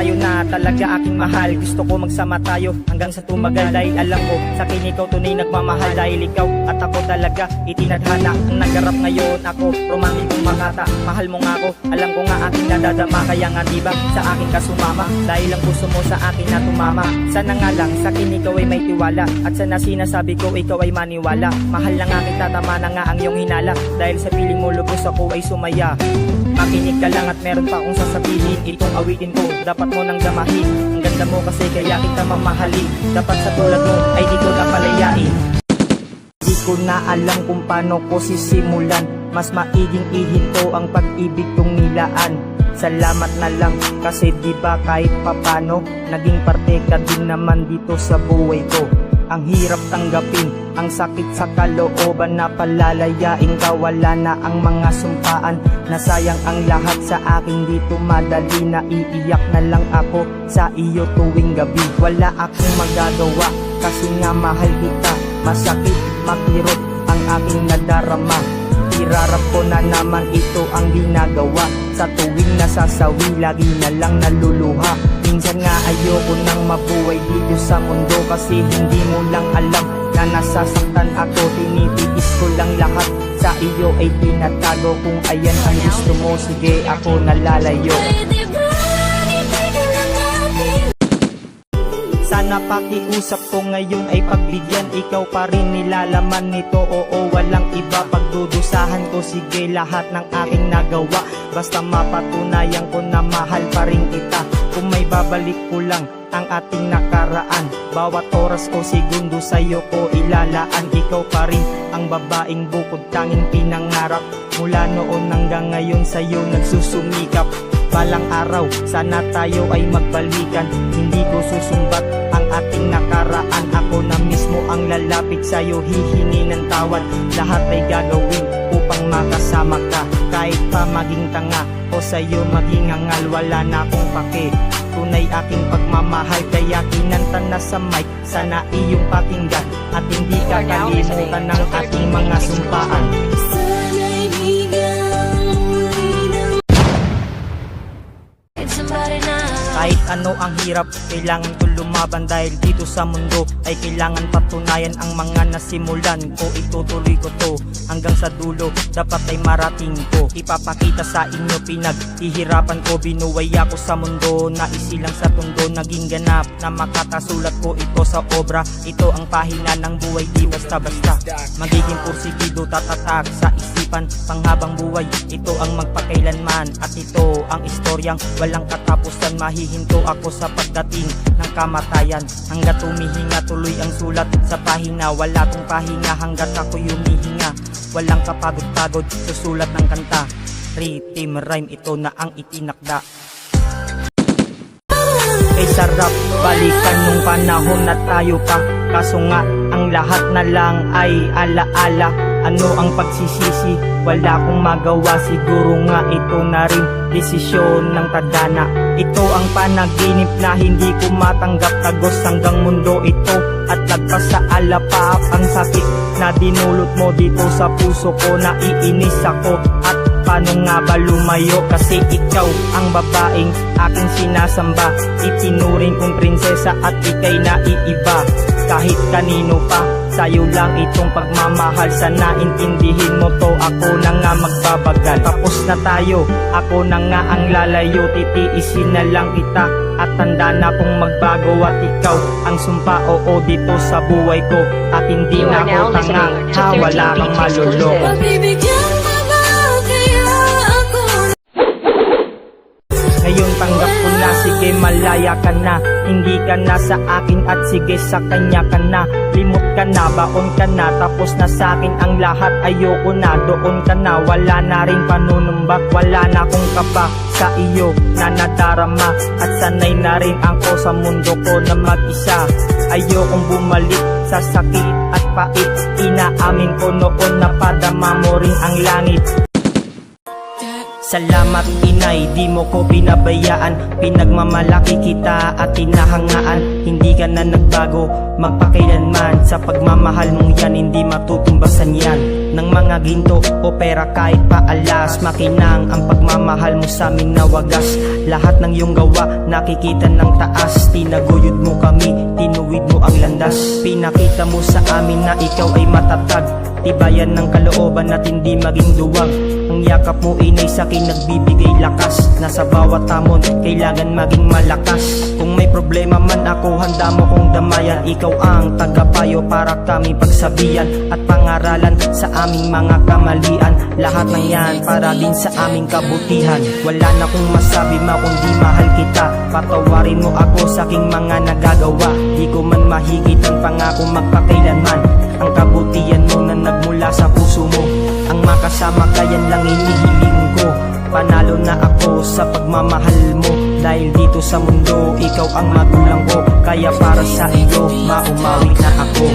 tayo na talaga aking mahal. Gusto ko magsama tayo hanggang sa tumagal, dahil alam ko sa akin ikaw tunay nagmamahal. Dahil ikaw at ako talaga itinadhana. Ang nagarap ngayon ako, romantikong makata. Mahal mo nga ako, alam ko nga aking nadadama. Kaya nga diba sa akin ka sumama, dahil ang puso mo sa akin na tumama. Sana nga lang sa akin ikaw ay may tiwala, at sana sinasabi ko ikaw ay maniwala. Mahal na nga kita, tama na nga ang iyong hinala, dahil sa piling mo lubos ako ay sumaya. Makinig ka lang at meron pa akong sasabihin. Itong awitin ko, dapat mo nang damahin. Ang ganda mo kasi kaya kita mamahalin. Dapat sa tulad mo ay di ko na palayain. Di ko na alam kung paano ko sisimulan. Mas maiging ihinto ang pag-ibig kong nilaan. Salamat na lang kasi diba kahit papano naging parte ka din naman dito sa buhay ko. Ang hirap tanggapin, ang sakit sa kalooban na palalayain ka. Wala na ang mga sumpaan, nasayang ang lahat sa akin dito. Madali na iiyak na lang ako sa iyo tuwing gabi. Wala akong magagawa kasi nga mahal kita. Masakit, makirot ang aking nadarama. Irarap ko na naman ito ang ginagawa. Sa tuwing nasasawi, lagi na lang naluluha. Minsan nga ayoko nang mabuhay dito sa mundo, kasi hindi mo lang alam na nasasaktan ako. Tinitiis ko lang lahat sa iyo ay tinatago. Kung ayan ang gusto mo, sige ako nalalayo. Sana pakiusap ko ngayon ay pagbigyan. Ikaw pa rin nilalaman nito, oo walang iba. Pagdudusahan ko sige lahat ng aking nagawa, basta mapatunayan ko na mahal pa rin kita. Kung may babalik ko lang ang ating nakaraan, bawat oras o segundo sa'yo ko ilalaan. Ikaw pa rin ang babaeng bukod tanging pinangarap. Mula noon hanggang ngayon sa'yo nagsusumikap. Balang araw sana tayo ay magbalikan. Hindi ko susumbat ang ating nakaraan. Ako na mismo ang lalapit sa'yo, hihingi ng tawad. Lahat ay gagawin upang makasama ka. Kahit pa maging tanga o sa'yo maging angal, wala na akong pake. Tunay aking pagmamahal, kaya kinanta na sa mic. Sana iyong pakinggan at hindi ka kalimutan ng ating mga sumpaan. Kahit ano ang hirap, kailangan ko lumaban. Dahil dito sa mundo ay kailangan patunayan ang mga nasimulan ko. Itutuloy ko to hanggang sa dulo, dapat ay marating ko. Ipapakita sa inyo pinaghihirapan ko. Binuway ako sa mundo na isilang sa tundo. Naging ganap na makakasulat ko ito sa obra. Ito ang pahina ng buhay, di basta-basta. Magiging porsigido, tatatak sa isipan panghabang buhay. Ito ang magpakailanman at ito ang istoryang walang katapusan. Mahihinto ako sa pagdating ng kamatayan. Hanggat humihinga tuloy ang sulat sa pahina. Wala kong pahinga hanggat ako'y humihinga. Walang kapagod-pagod susulat ng kanta. Rhythm rhyme, ito na ang itinakda. Kay sarap balikan nung panahon na tayo pa. Kaso nga ang lahat na lang ay alaala. Ano ang pagsisisi? Wala akong magawa. Siguro nga ito na rin desisyon ng tadhana. Ito ang panaginip na hindi ko matanggap. Tagos hanggang mundo ito at lagpas sa alapaap. Ang sakit na dinulot mo dito sa puso ko. Naiinis ako at paano nga ba lumayo? Kasi ikaw ang babaeng aking sinasamba. Itinuring kong prinsesa at ikay naiiba. Kahit kanino pa, sa'yo lang itong pagmamahal. Sana intindihin mo to, ako na nga magbabagal. Tapos na tayo, ako na nga ang lalayo. Titiisin na lang kita at tanda na kung magbago. At ikaw ang sumpa, oo dito sa buhay ko. At hindi na ako tanga, ha wala kang maluloko. Ngayon tanggap ko na, sige malaya ka na. Hindi ka na sa akin at sige sa kanya ka na. Limot ka na, baon ka na, tapos na sa akin ang lahat. Ayoko na, doon ka na, wala na rin panunumbak. Wala na akong kapa sa iyo na nadarama. At sanay na rin ako sa mundo ko na mag-isa. Ayokong bumalik sa sakit at pait. Inaamin ko noon na padama mo rin ang langit. Salamat inay, di mo ko pinabayaan. Pinagmamalaki kita at tinahangaan. Hindi ka na nagbago, magpakailanman. Sa pagmamahal mong yan, hindi matutumbasan yan ng mga ginto o pera kahit paalas. Makinang ang pagmamahal mo sa amin na wagas. Lahat ng iyong gawa, nakikita ng taas. Tinaguyod mo kami, tinuwid mo ang landas. Pinakita mo sa amin na ikaw ay matatag. Tibayan ng kalooban at hindi maging duwag. Ang yakap mo inay sa'kin nagbibigay lakas. Nasa bawat hamon, kailangan maging malakas. Kung may problema man ako, handa mo kong damayan. Ikaw ang tagapayo para kami pagsabihan at pangaralan sa aming mga kamalian. Lahat ng yan para din sa aming kabutihan. Wala na kong masabi ma kundi mahal kita. Patawarin mo ako sa aking mga nagagawa. Di ko man mahigit ang pangako magpakailanman. Ang kabutihan mo na nagmula sa puso mo, ang makasama kayan lang inihiling ko. Panalo na ako sa pagmamahal mo. Dahil dito sa mundo, ikaw ang magulang ko. Kaya para sa iyo, maumawi na ako.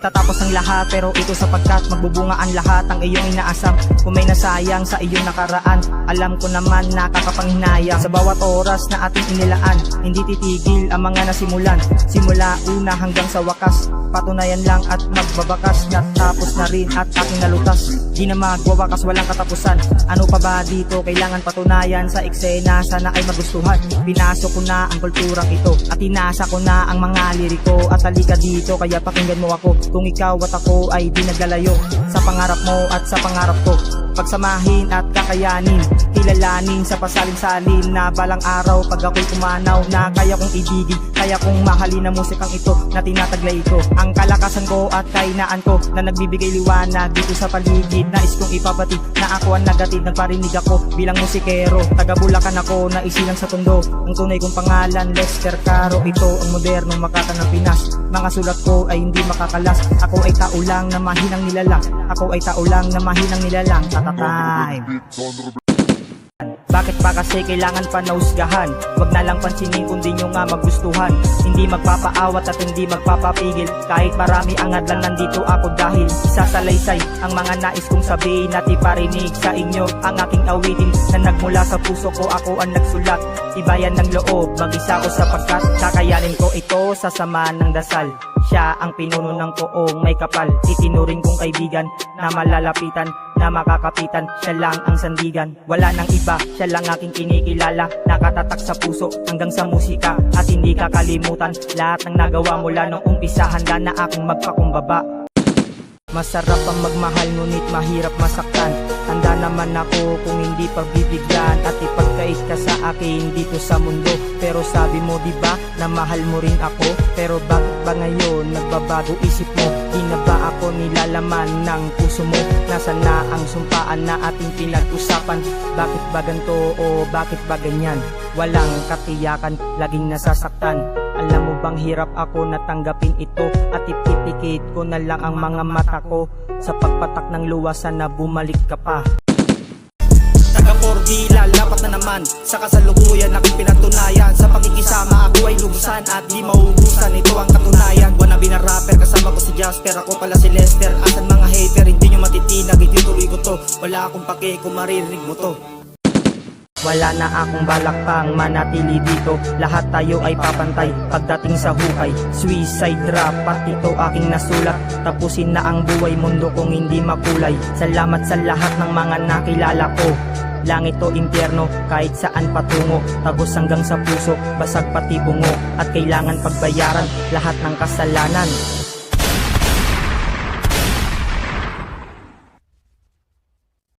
Tatapos ang lahat pero ito sapagkat magbubunga ang lahat ang iyong inaasam. Kung may nasayang sa iyong nakaraan, alam ko naman nakakapanghinayang. Sa bawat oras na ating inilaan, hindi titigil ang mga nasimulan. Simula una hanggang sa wakas, patunayan lang at magbabakas. Natapos na rin at aking nalutas. Di na magwawakas, walang katapusan. Ano pa ba dito kailangan patunayan? Sa eksena sana ay magustuhan. Pinasok ko na ang kulturang ito at inasa ko na ang mga liriko. At halika dito kaya pakinggan mo ako. Kung ikaw at ako ay di naglalayo sa pangarap mo at sa pangarap ko. Pagsamahin at kakayanin, kilalanin sa pasalin-salin na balang araw pag ako'y pumanaw na kaya kong ibigin, kaya kong mahalin na musikang ito na tinataglay ko. Ang kalakasan ko at kainaan ko na nagbibigay liwanag dito sa paligid. Nais kong ipapatid na ako ang nagatid ng parinig ako bilang musikero. Taga Bulacan ako na isilang sa Tondo. Ang tunay kong pangalan Lester Caro. Ito ang modernong Makati ng Pinas. Mga sulat ko ay hindi makakalas. Ako ay tao lang na mahinang nilalang. Ako ay tao lang na mahinang nilalang. Tatatime. Bakit pa kasi kailangan pa nausgahan? Wag na lang pansinin kundi nyo nga magustuhan. Hindi magpapaawat at hindi magpapapigil. Kahit marami ang adlan nandito ako dahil isasalaysay ang mga nais kong sabihin at iparinig sa inyo ang aking awitin na nagmula sa puso ko. Ako ang nagsulat, tibayan ng loob, mag-isa ko sapagkat kakayanin ko ito sa sama ng dasal. Siya ang pinuno ng poong may kapal. Itinuring kong kaibigan na malalapitan, na makakapitan. Siya lang ang sandigan, wala nang iba. Siya lang aking kinikilala, nakatatak sa puso hanggang sa musika. At hindi kakalimutan lahat ng nagawa mula nung umpisa. Handa na akong magpakumbaba. Masarap ang magmahal ngunit mahirap masaktan. Handa naman ako kung hindi pagbibigyan at ipagkait ka sa akin dito sa mundo. Pero sabi mo diba na mahal mo rin ako? Pero bakit ba ngayon nagbabago isip mo? Di na ba ako nilalaman ng puso mo? Nasaan na ang sumpaan na ating pinag-usapan? Bakit ba ganito o bakit ba ganyan? Walang katiyakan, laging nasasaktan. Alam mo bang hirap ako natanggapin ito at ipipikit ko na lang ang mga mata ko sa pagpatak ng luwasan na bumalik ka pa. Taga Porvilla, lapat na naman sa kasalukuyan aking pinatunayan. Sa pakikisama ako ay lubusan at di mauubusan. Ito ang katunayan. Wannabe na rapper, kasama ko si Jasper. Ako pala si Lester. Asan mga hater, hindi nyo matitinag. Itutuloy ko to, wala akong pake kung maririnig mo to. Wala na akong balak pang manatili dito. Lahat tayo ay papantay pagdating sa hukay. Suicide rap at ito aking nasulat. Tapusin na ang buhay mundo kung hindi makulay. Salamat sa lahat ng mga nakilala ko. Langit o impyerno, kahit saan patungo. Tagos hanggang sa puso, basag pati bungo. At kailangan pagbayaran lahat ng kasalanan.